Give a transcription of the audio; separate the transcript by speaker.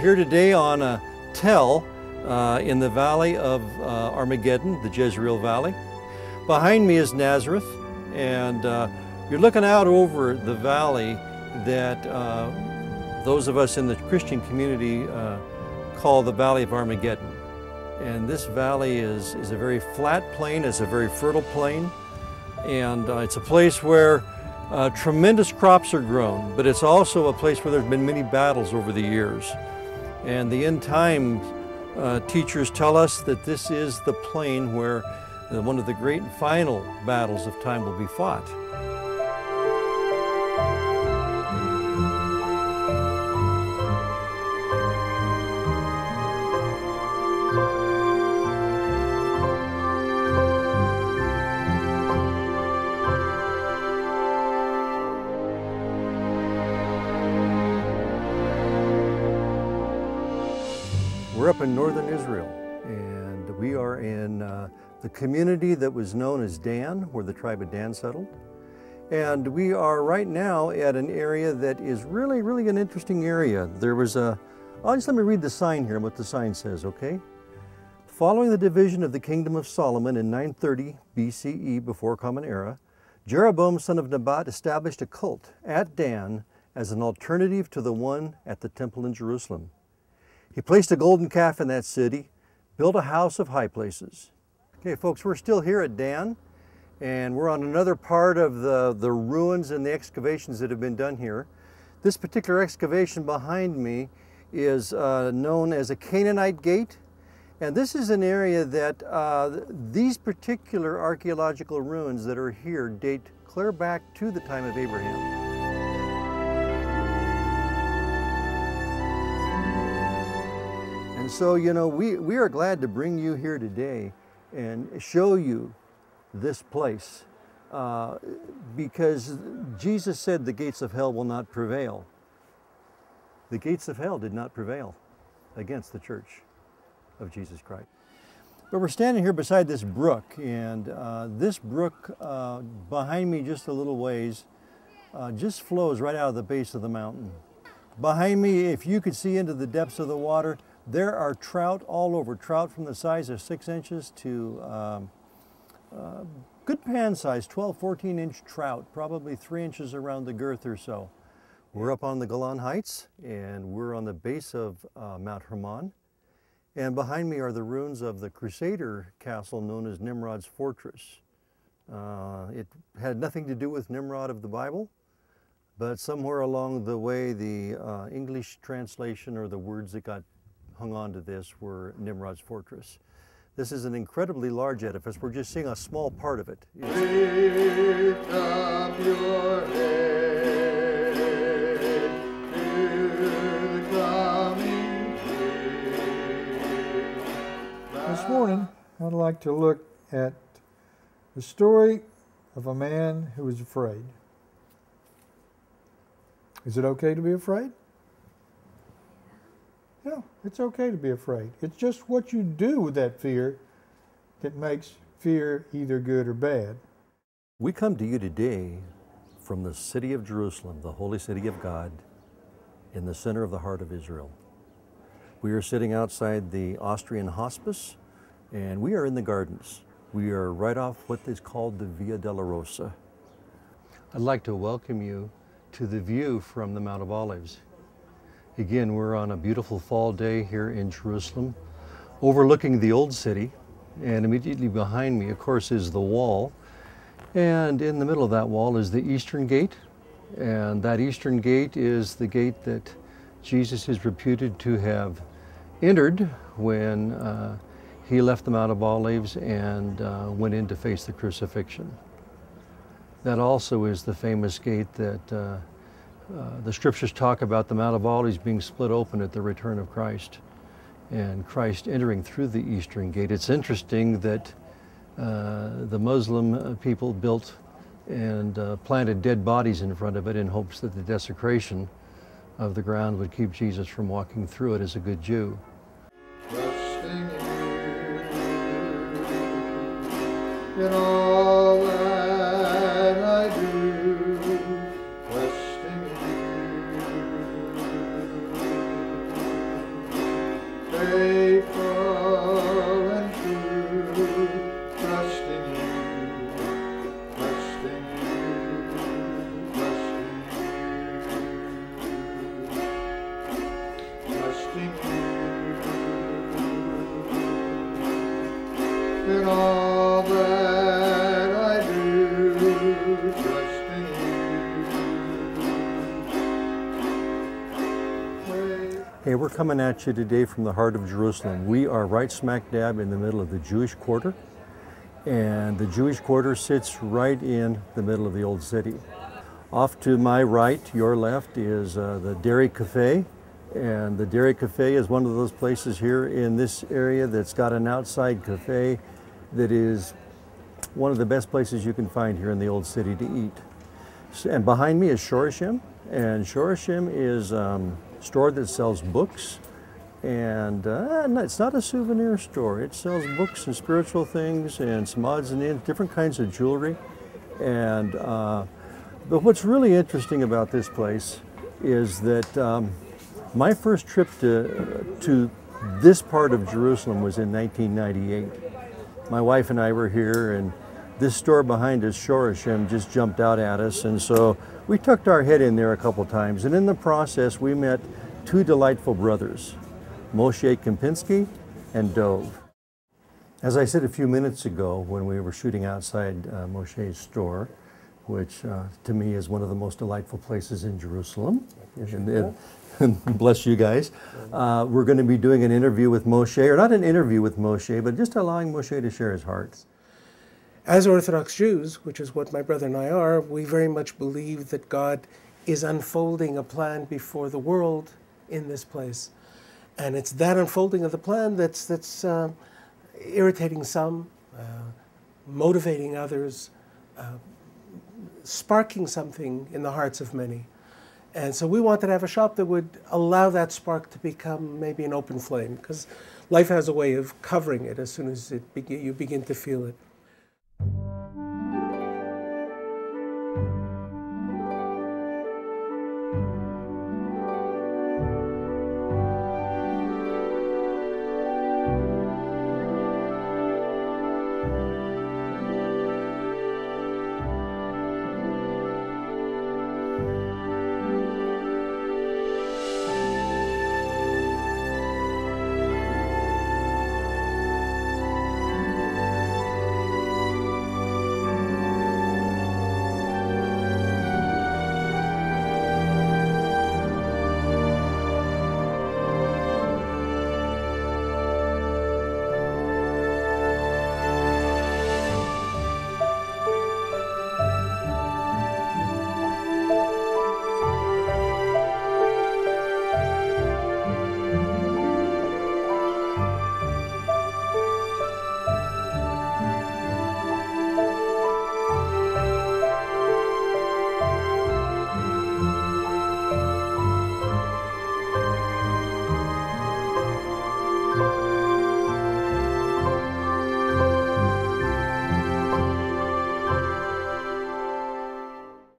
Speaker 1: here today on a tell in the valley of Armageddon, the Jezreel Valley. Behind me is Nazareth, and you're looking out over the valley that those of us in the Christian community call the Valley of Armageddon. And this valley is a very flat plain, it's a very fertile plain, and it's a place where tremendous crops are grown, but it's also a place where there's been many battles over the years. And the end time teachers tell us that this is the plain where one of the great and final battles of time will be fought. We're up in northern Israel, and we are in the community that was known as Dan, where the tribe of Dan settled. And we are right now at an area that is really an interesting area. There was let me read the sign here, what the sign says, okay? Following the division of the kingdom of Solomon in 930 BCE, before Common Era, Jeroboam, son of Nebat, established a cult at Dan as an alternative to the one at the temple in Jerusalem. He placed a golden calf in that city, built a house of high places. Okay, folks, we're still here at Dan, and we're on another part of the ruins and the excavations that have been done here. This particular excavation behind me is known as a Canaanite gate, and this is an area that these particular archaeological ruins that are here date clear back to the time of Abraham. So, you know, we are glad to bring you here today and show you this place because Jesus said the gates of hell will not prevail. The gates of hell did not prevail against the church of Jesus Christ. But we're standing here beside this brook, and this brook behind me just a little ways just flows right out of the base of the mountain. Behind me, if you could see into the depths of the water, there are trout all over, trout from the size of 6 inches to good pan size, 12, 14-inch trout, probably 3 inches around the girth or so. We're up on the Golan Heights, and we're on the base of Mount Hermon. And behind me are the ruins of the Crusader castle known as Nimrod's fortress. It had nothing to do with Nimrod of the Bible, but somewhere along the way, the English translation or the words that got hung on to this were Nimrod's fortress. This is an incredibly large edifice. We're just seeing a small part of it.
Speaker 2: Lift up your head to the coming day.
Speaker 3: This morning, I'd like to look at the story of a man who was afraid. Is it okay to be afraid? Yeah, it's okay to be afraid. It's just what you do with that fear that makes fear either good or bad.
Speaker 1: We come to you today from the city of Jerusalem, the holy city of God, in the center of the heart of Israel. We are sitting outside the Austrian hospice, and we are in the gardens. We are right off what is called the Via della Rosa. I'd like to welcome you to the view from the Mount of Olives. Again, we're on a beautiful fall day here in Jerusalem, overlooking the old city, and immediately behind me, of course, is the wall. And in the middle of that wall is the Eastern Gate, and that Eastern Gate is the gate that Jesus is reputed to have entered when he left the Mount of Olives and went in to face the crucifixion. That also is the famous gate that the scriptures talk about the Mount of Olives being split open at the return of Christ and Christ entering through the Eastern Gate. It's interesting that the Muslim people built and planted dead bodies in front of it in hopes that the desecration of the ground would keep Jesus from walking through it as a good Jew.
Speaker 2: Trusting you in all that I do, trusting you
Speaker 1: Hey, we're coming at you today from the heart of Jerusalem. We are right smack dab in the middle of the Jewish quarter, and the Jewish quarter sits right in the middle of the old city. Off to my right, your left, is the Dairy Cafe, and the Dairy Cafe is one of those places here in this area that's got an outside cafe that is one of the best places you can find here in the old city to eat. And behind me is Shorashim, and Shorashim is store that sells books, and it's not a souvenir store. It sells books and spiritual things and some odds and ends, different kinds of jewelry. And but what's really interesting about this place is that my first trip to this part of Jerusalem was in 1998. My wife and I were here, and this store behind us, Shorashim, just jumped out at us, and so we tucked our head in there a couple times, and in the process we met two delightful brothers, Moshe Kempinski and Dov. As I said a few minutes ago when we were shooting outside Moshe's store, which to me is one of the most delightful places in Jerusalem, and bless you guys, we're going to be doing an interview with Moshe, or not an interview with Moshe, but just allowing Moshe to share his heart.
Speaker 4: As Orthodox Jews, which is what my brother and I are, we very much believe that God is unfolding a plan before the world in this place. And it's that unfolding of the plan that's irritating some, motivating others, sparking something in the hearts of many. And so we wanted to have a shop that would allow that spark to become maybe an open flame, because life has a way of covering it as soon as you begin to feel it.